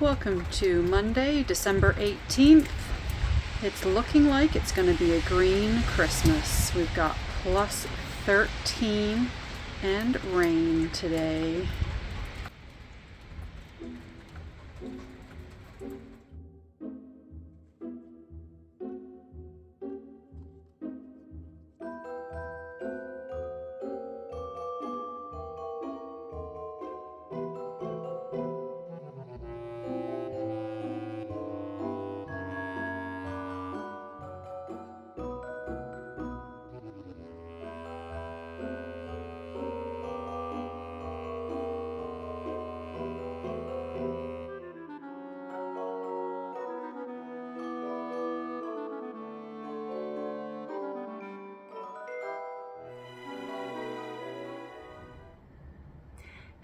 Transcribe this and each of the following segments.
Welcome to Monday, December 18th. It's looking like it's going to be a green Christmas. We've got plus 13 and rain today.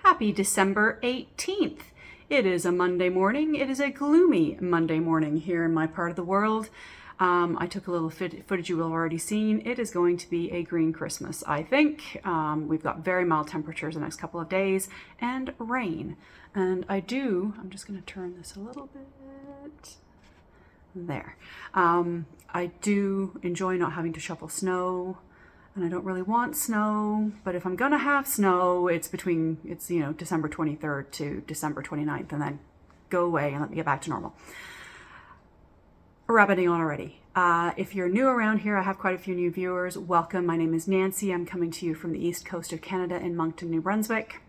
Happy December 18th. It is a Monday morning. It is a gloomy Monday morning here in my part of the world. I took a little footage you will have already seen. It is going to be a green Christmas, I think. We've got very mild temperatures the next couple of days and rain. And I'm just going to turn this a little bit. There. I do enjoy not having to shovel snow. And I don't really want snow, but if I'm gonna have snow, it's December 23rd to December 29th, and then go away and let me get back to normal. Rabbiting on already. If you're new around here, I have quite a few new viewers. Welcome. My name is Nancy. I'm coming to you from the east coast of Canada in Moncton, New Brunswick.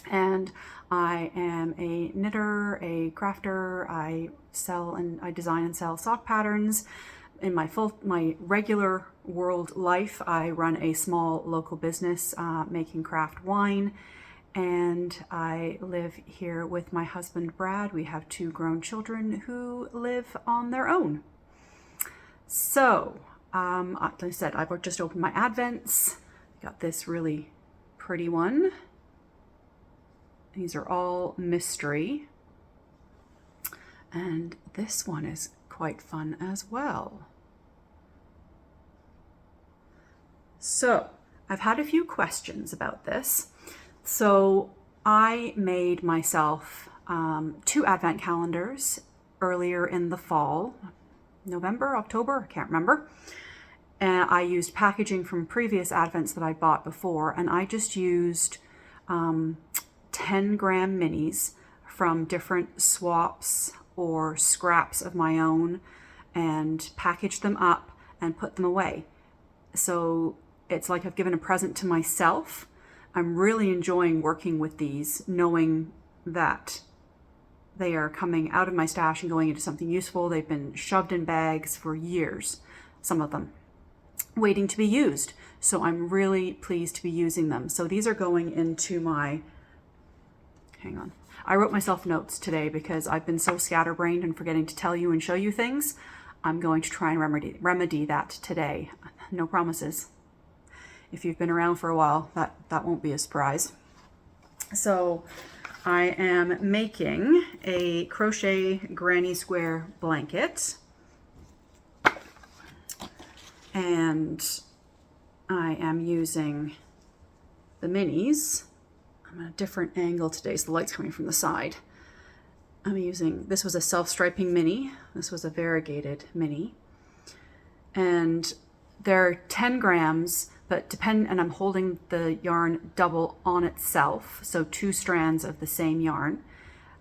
And I am a knitter, a crafter. I design and sell sock patterns. In my regular world life, I run a small local business making craft wine, and I live here with my husband Brad. We have 2 grown children who live on their own. So, like I said, I've just opened my Advents. Got this really pretty one. These are all mystery, and this one is quite fun as well. So I've had a few questions about this. So I made myself 2 advent calendars earlier in the fall, November, October, I can't remember. And I used packaging from previous advents that I bought before, and I just used 10-gram minis from different swaps or scraps of my own and packaged them up and put them away. So it's like I've given a present to myself. I'm really enjoying working with these, knowing that they are coming out of my stash and going into something useful. They've been shoved in bags for years, some of them, waiting to be used. So I'm really pleased to be using them. So these are going into my, hang on. I wrote myself notes today because I've been so scatterbrained and forgetting to tell you and show you things. I'm going to try and remedy that today. No promises. If you've been around for a while, that won't be a surprise. So I am making a crochet granny square blanket. And I am using the minis. I'm at a different angle today, so the light's coming from the side. This was a self-striping mini. This was a variegated mini. And they're 10 grams, and I'm holding the yarn double on itself, so 2 strands of the same yarn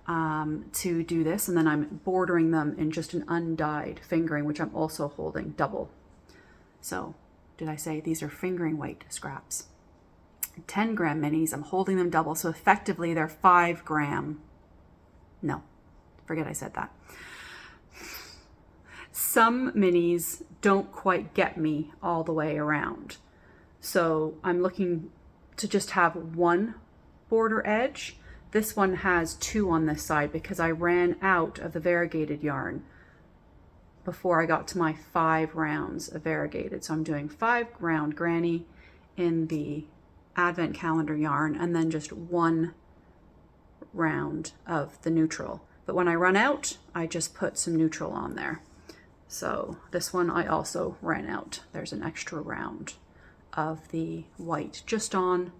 to do this. And then I'm bordering them in just an undyed fingering, which I'm also holding double. So, did I say these are fingering weight scraps? 10-gram minis, I'm holding them double, so effectively they're 5-gram. No, forget I said that. Some minis don't quite get me all the way around. So I'm looking to just have 1 border edge. This one has 2 on this side because I ran out of the variegated yarn before I got to my 5 rounds of variegated. So I'm doing 5 round granny in the advent calendar yarn and then just 1 round of the neutral. But when I run out, I just put some neutral on there. So this one I also ran out. There's an extra round of the white just on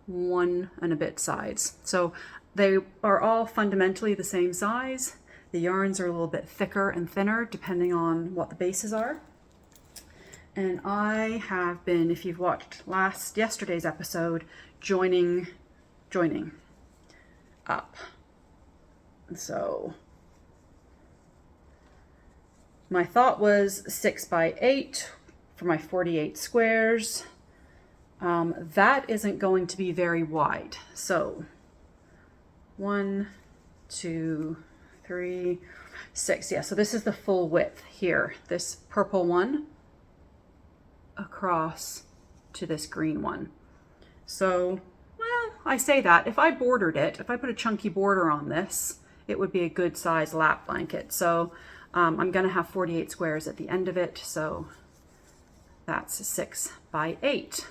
1 and a bit sides. So They are all fundamentally the same size. The yarns are a little bit thicker and thinner depending on what the bases are. And I have been, if you've watched yesterday's episode, joining up. So my thought was 6 by 8 for my 48 squares. That isn't going to be very wide. So 1, 2, 3, 6. Yeah, so this is the full width here. This purple one across to this green one. So, well, I say that if I bordered it, if I put a chunky border on this, it would be a good size lap blanket. So I'm gonna have 48 squares at the end of it. So that's 6 by 8.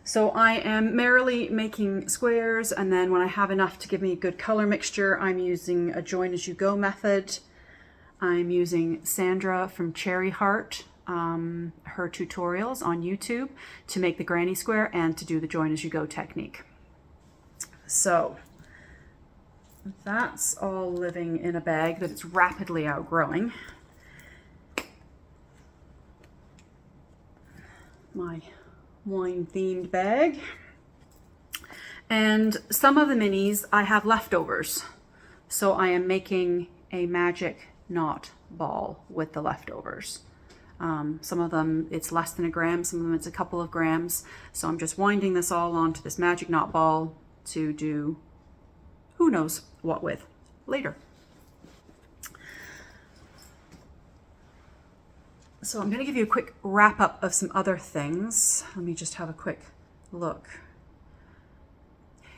So I am merrily making squares, and then when I have enough to give me a good color mixture, I'm using a join as you go method. I'm using Sandra from Cherry Heart, her tutorials on YouTube to make the granny square and to do the join as you go technique. So that's all living in a bag that it's rapidly outgrowing. My wine themed bag. And some of the minis I have leftovers. So I am making a magic knot ball with the leftovers. Some of them it's less than a gram, some of them it's a couple of grams. So I'm just winding this all onto this magic knot ball to do who knows what with later. So I'm going to give you a quick wrap up of some other things. Let me just have a quick look.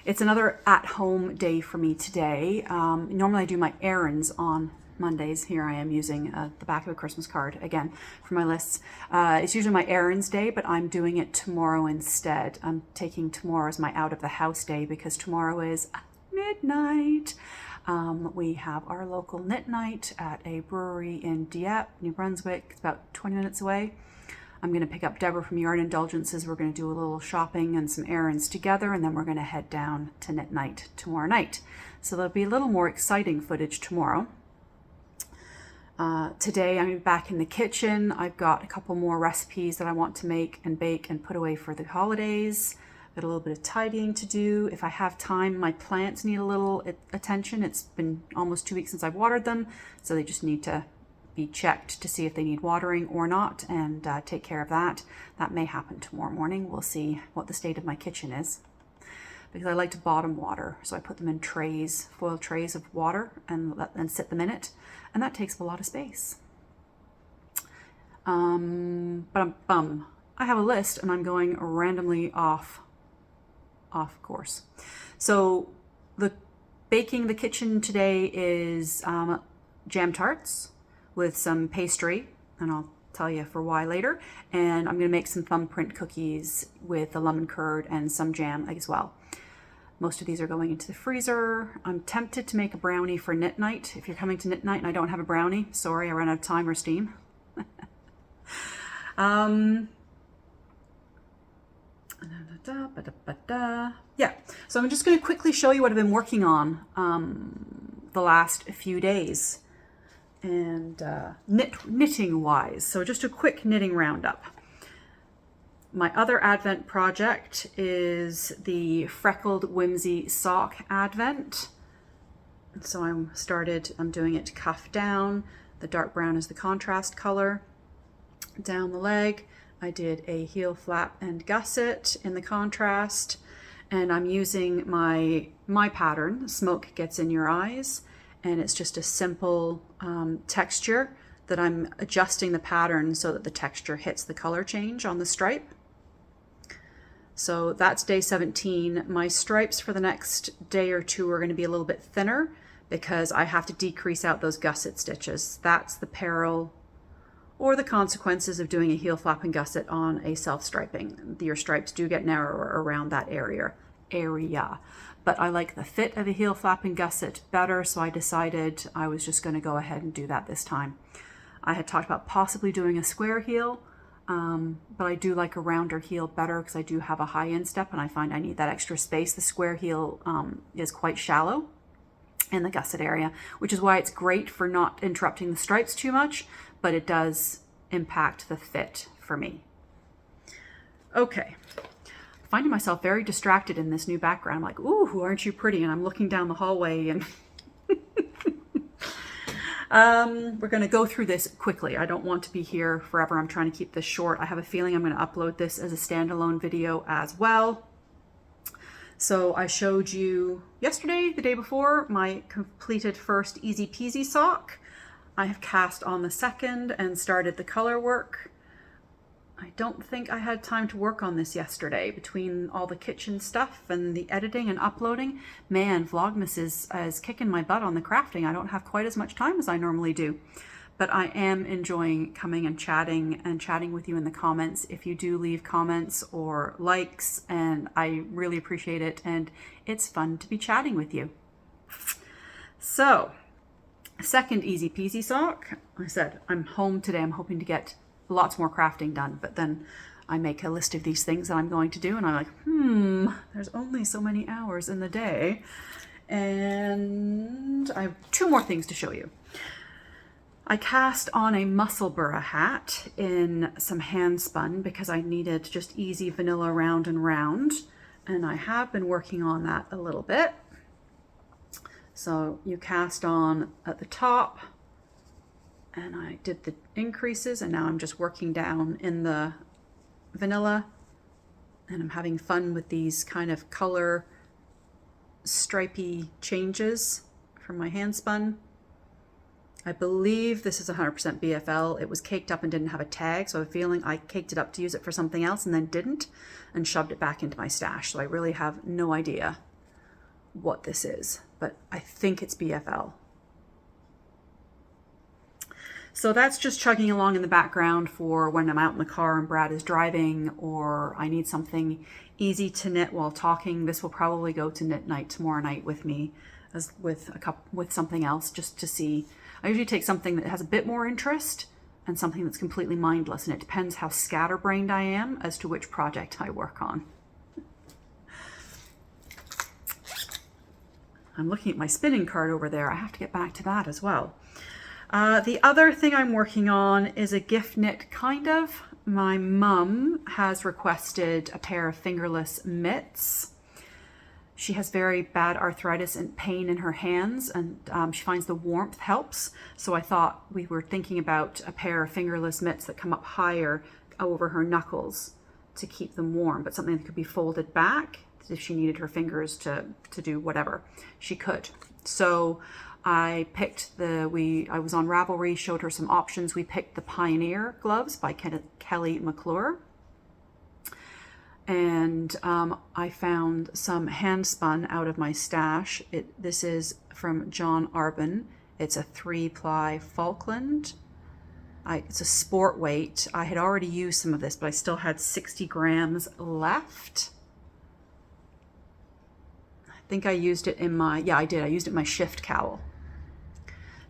It's another at-home day for me today. Normally I do my errands on Mondays. Here I am using the back of a Christmas card again for my lists. It's usually my errands day, but I'm doing it tomorrow instead. I'm taking tomorrow as my out of the house day because tomorrow is midnight. We have our local knit night at a brewery in Dieppe, New Brunswick. It's about 20 minutes away. I'm going to pick up Deborah from Yarn Indulgences. We're going to do a little shopping and some errands together, and then we're going to head down to knit night tomorrow night. So there'll be a little more exciting footage tomorrow. Today I'm back in the kitchen. I've got a couple more recipes that I want to make and bake and put away for the holidays. Got a little bit of tidying to do. If I have time, my plants need a little attention. It's been almost 2 weeks since I've watered them, so they just need to be checked to see if they need watering or not, and take care of that. That may happen tomorrow morning. We'll see what the state of my kitchen is, because I like to bottom water, so I put them in trays, foil trays of water, and sit them in it, and that takes up a lot of space. I have a list, and I'm going randomly off course. So the baking the kitchen today is jam tarts with some pastry, and I'll tell you for why later. And I'm going to make some thumbprint cookies with the lemon curd and some jam as well. Most of these are going into the freezer. I'm tempted to make a brownie for knit night. If you're coming to knit night and I don't have a brownie, sorry, I ran out of time or steam. Yeah, so I'm just going to quickly show you what I've been working on the last few days, and knitting wise. So just a quick knitting roundup. My other Advent project is the Freckled Whimsy Sock Advent. So I'm doing it cuff down. The dark brown is the contrast color. Down the leg, I did a heel flap and gusset in the contrast, and I'm using my pattern, Smoke Gets in Your Eyes, and it's just a simple texture that I'm adjusting the pattern so that the texture hits the color change on the stripe. So that's day 17. My stripes for the next day or two are going to be a little bit thinner because I have to decrease out those gusset stitches. That's the peril or the consequences of doing a heel flap and gusset on a self-striping. Your stripes do get narrower around that area. But I like the fit of a heel flap and gusset better, so I decided I was just going to go ahead and do that this time. I had talked about possibly doing a square heel. but I do like a rounder heel better because I do have a high instep and I find I need that extra space. The square heel is quite shallow in the gusset area, which is why it's great for not interrupting the stripes too much, but it does impact the fit for me. Okay, finding myself very distracted in this new background. I'm like, ooh, aren't you pretty? And I'm looking down the hallway and we're going to go through this quickly. I don't want to be here forever. I'm trying to keep this short. I have a feeling I'm going to upload this as a standalone video as well. So I showed you yesterday, the day before, my completed first Easy Peasy sock. I have cast on the second and started the color work. I don't think I had time to work on this yesterday between all the kitchen stuff and the editing and uploading. Man, Vlogmas is kicking my butt on the crafting. I don't have quite as much time as I normally do. But I am enjoying coming and chatting with you in the comments. If you do leave comments or likes, and I really appreciate it, and it's fun to be chatting with you. So, second Easy Peasy sock. I said I'm home today. I'm hoping to get lots more crafting done, but then I make a list of these things that I'm going to do, and I'm like, there's only so many hours in the day, and I have two more things to show you. I cast on a Musselburgh hat in some hand spun because I needed just easy vanilla round and round, and I have been working on that a little bit. So you cast on at the top, and I did the increases, and now I'm just working down in the vanilla, and I'm having fun with these kind of color stripy changes from my hand spun. I believe this is 100% BFL. It was caked up and didn't have a tag, so I have a feeling I caked it up to use it for something else and then didn't, and shoved it back into my stash. So I really have no idea what this is, but I think it's BFL. So that's just chugging along in the background for when I'm out in the car and Brad is driving, or I need something easy to knit while talking. This will probably go to knit night tomorrow night with me, as with something else, just to see. I usually take something that has a bit more interest and something that's completely mindless, and it depends how scatterbrained I am as to which project I work on. I'm looking at my spinning card over there. I have to get back to that as well. The other thing I'm working on is a gift knit, kind of. My mum has requested a pair of fingerless mitts. She has very bad arthritis and pain in her hands, and she finds the warmth helps. So I thought we were thinking about a pair of fingerless mitts that come up higher over her knuckles to keep them warm, but something that could be folded back if she needed her fingers to do whatever, she could. So I picked I was on Ravelry, showed her some options. We picked the Pioneer gloves by Kelly McClure. And I found some hand spun out of my stash. This is from John Arbin. It's a 3-ply Falkland. It's a sport weight. I had already used some of this, but I still had 60 grams left. I think I used it in my, yeah, I did. I used it in my shift cowl.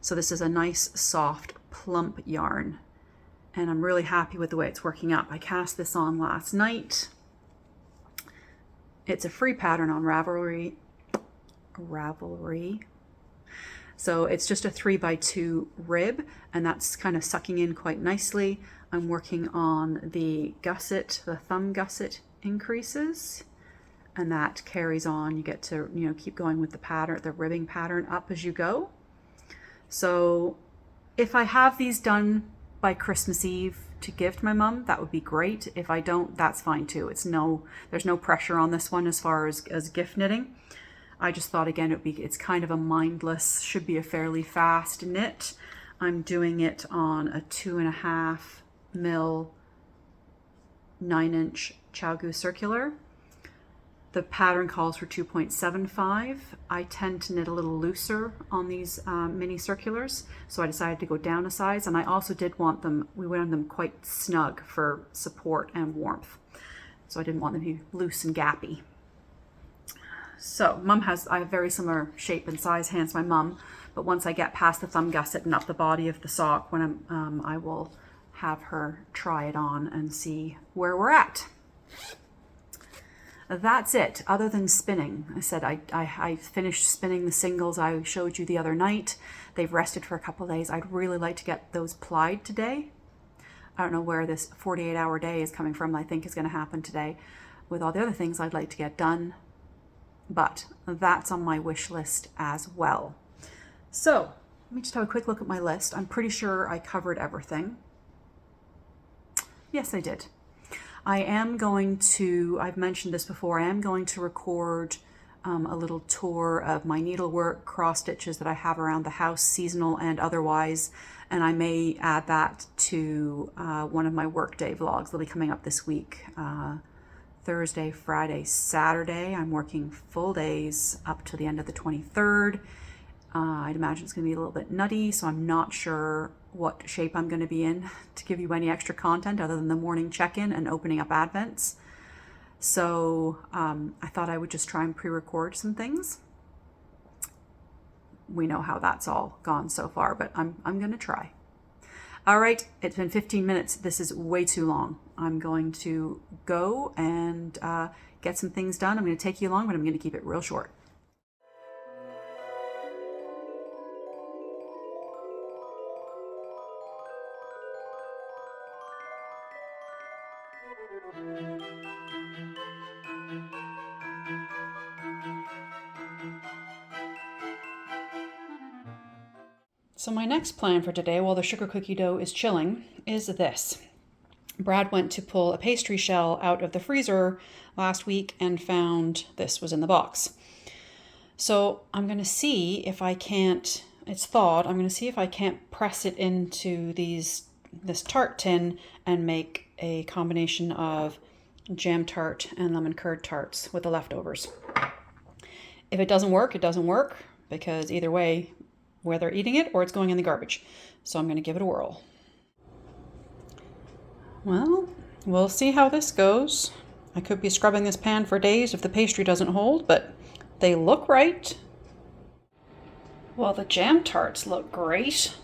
So this is a nice, soft, plump yarn. And I'm really happy with the way it's working up. I cast this on last night. It's a free pattern on Ravelry. So it's just a 3x2 rib, and that's kind of sucking in quite nicely. I'm working on the gusset, the thumb gusset increases, and that carries on. You get to, keep going with the pattern, the ribbing pattern up as you go. So if I have these done by Christmas Eve to give to my mum, that would be great. If I don't, that's fine too. There's no pressure on this one as far as gift knitting. I just thought, again, it's kind of a mindless, should be a fairly fast knit. I'm doing it on a 2.5 mil 9-inch ChowGoo circular. The pattern calls for 2.75. I tend to knit a little looser on these mini circulars, so I decided to go down a size, and I also did want them, we wanted them quite snug for support and warmth. So I didn't want them to be loose and gappy. So I have very similar shape and size hands to my mum, but once I get past the thumb gusset and up the body of the sock, when I will have her try it on and see where we're at. That's it, other than spinning. I said I finished spinning the singles I showed you the other night. They've rested for a couple of days. I'd really like to get those plied today. I don't know where this 48-hour day is coming from. I think is going to happen today with all the other things I'd like to get done. But that's on my wish list as well. So let me just have a quick look at my list. I'm pretty sure I covered everything. Yes, I did. I am going to, I've mentioned this before, I am going to record a little tour of my needlework, cross stitches that I have around the house, seasonal and otherwise, and I may add that to one of my workday vlogs. They'll be coming up this week. Thursday, Friday, Saturday. I'm working full days up to the end of the 23rd. I'd imagine it's going to be a little bit nutty, so I'm not sure what shape I'm going to be in to give you any extra content other than the morning check-in and opening up Advents. So I thought I would just try and pre-record some things. We know how that's all gone so far, but I'm going to try. All right, it's been 15 minutes. This is way too long. I'm going to go and get some things done. I'm going to take you along, but I'm going to keep it real short. So my next plan for today, while the sugar cookie dough is chilling, is this. Brad went to pull a pastry shell out of the freezer last week and found this was in the box. So I'm going to see if I can't, it's thawed, I'm going to see if I can't press it into this tart tin and make a combination of jam tart and lemon curd tarts with the leftovers. If it doesn't work, it doesn't work, because either way, whether eating it or it's going in the garbage. So I'm going to give it a whirl. Well, we'll see how this goes. I could be scrubbing this pan for days if the pastry doesn't hold, but they look right. Well, the jam tarts look great.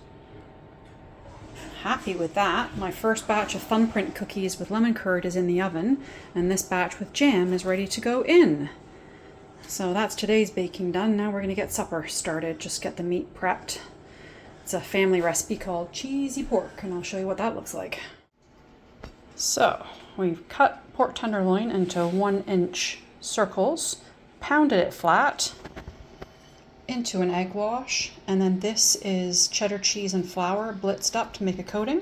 Happy with that. My first batch of thumbprint cookies with lemon curd is in the oven, and this batch with jam is ready to go in. So that's today's baking done. Now we're going to get supper started, just get the meat prepped. It's a family recipe called cheesy pork, and I'll show you what that looks like. So we've cut pork tenderloin into 1-inch circles, pounded it flat into an egg wash, and then this is cheddar cheese and flour blitzed up to make a coating.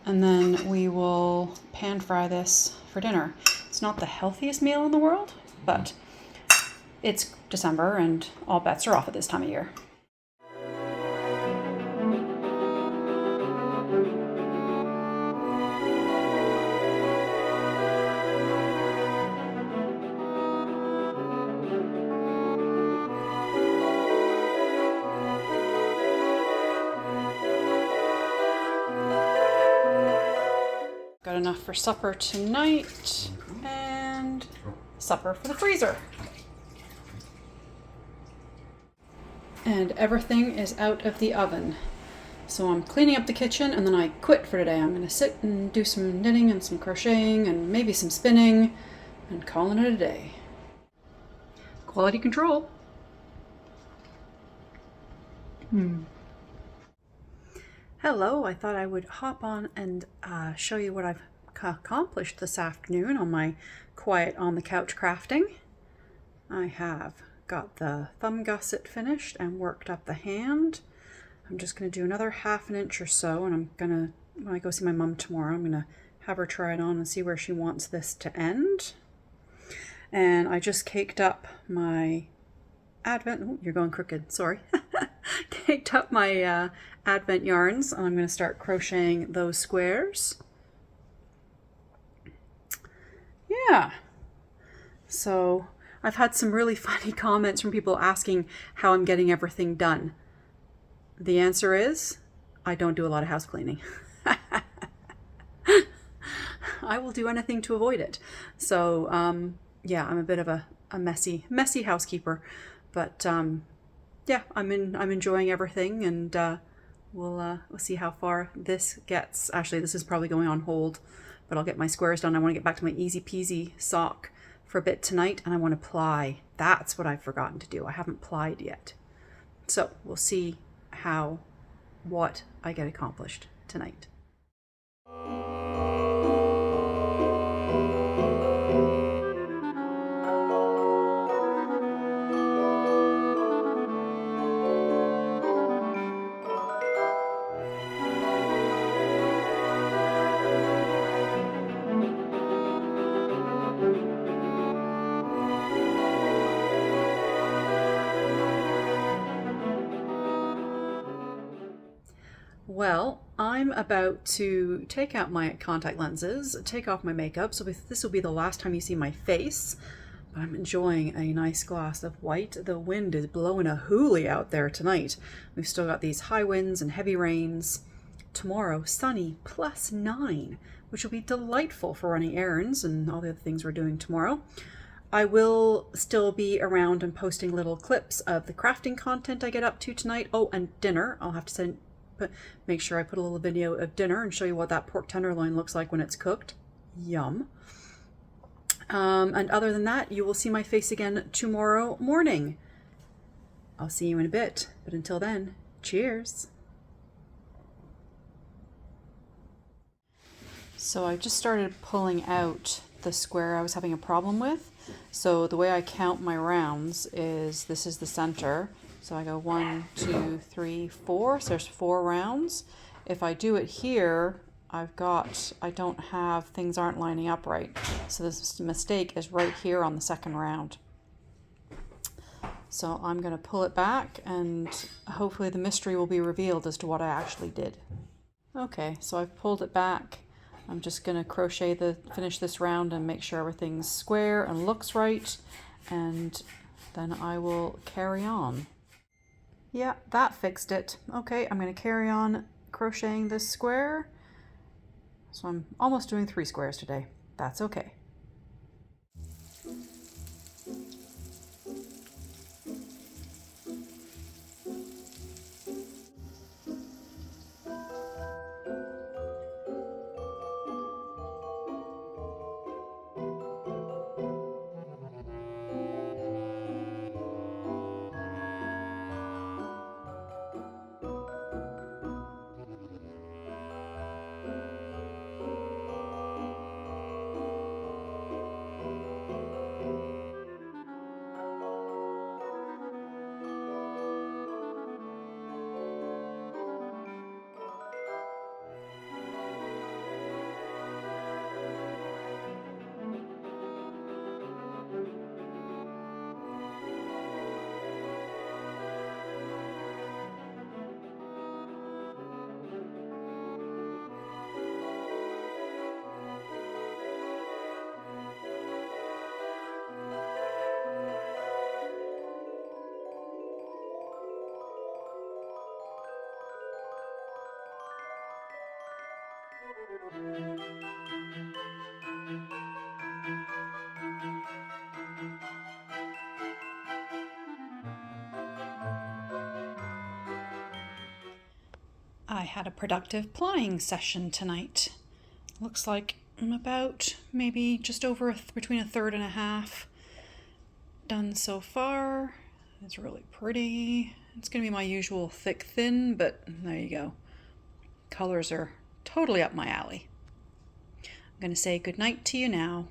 And then we will pan fry this for dinner. It's not the healthiest meal in the world, but it's December and all bets are off at this time of year. Got enough for supper tonight and supper for the freezer. And everything is out of the oven. So I'm cleaning up the kitchen and then I quit for today. I'm going to sit and do some knitting and some crocheting and maybe some spinning and calling it a day. Quality control. Hello, I thought I would hop on and show you what I've accomplished this afternoon on my quiet on the couch crafting. I have got the thumb gusset finished and worked up the hand. I'm just going to do another 1/2 inch or so, and I'm going to, when I go see my mom tomorrow, I'm going to have her try it on and see where she wants this to end. And I just caked up my Advent, oh, you're going crooked, sorry. Caked up my Advent yarns, and I'm going to start crocheting those squares. Yeah, so I've had some really funny comments from people asking how I'm getting everything done. The answer is, I don't do a lot of house cleaning. I will do anything to avoid it. So, yeah, I'm a bit of a messy housekeeper. But, yeah, I'm enjoying everything, and we'll see how far this gets. Actually, this is probably going on hold, but I'll get my squares done. I want to get back to my easy peasy sock for a bit tonight, and I want to ply. That's what I've forgotten to do. I haven't plied yet. So we'll see what I get accomplished tonight. Well, I'm about to take out my contact lenses, take off my makeup, so this will be the last time you see my face. But I'm enjoying a nice glass of white. The wind is blowing a hoolie out there tonight. We've still got these high winds and heavy rains. Tomorrow, sunny, +9, which will be delightful for running errands and all the other things we're doing tomorrow. I will still be around and posting little clips of the crafting content I get up to tonight. Oh, and dinner. I'll have to make sure I put a little video of dinner and show you what that pork tenderloin looks like when it's cooked. Yum. And other than that, you will see my face again tomorrow morning. I'll see you in a bit, but until then, cheers. So I just started pulling out the square I was having a problem with. So the way I count my rounds is this is the center. So I go 1, 2, 3, 4. So there's 4 rounds. If I do it here, I don't have, things aren't lining up right. So this mistake is right here on the second round. So I'm going to pull it back and hopefully the mystery will be revealed as to what I actually did. Okay, so I've pulled it back. I'm just going to finish this round and make sure everything's square and looks right. And then I will carry on. Yeah, that fixed it. Okay, I'm going to carry on crocheting this square. So I'm almost doing 3 squares today. That's okay. I had a productive plying session tonight. Looks like I'm about maybe just over between a third and a half done so far. It's really pretty. It's going to be my usual thick thin, but there you go. Colors are totally up my alley. I'm going to say goodnight to you now.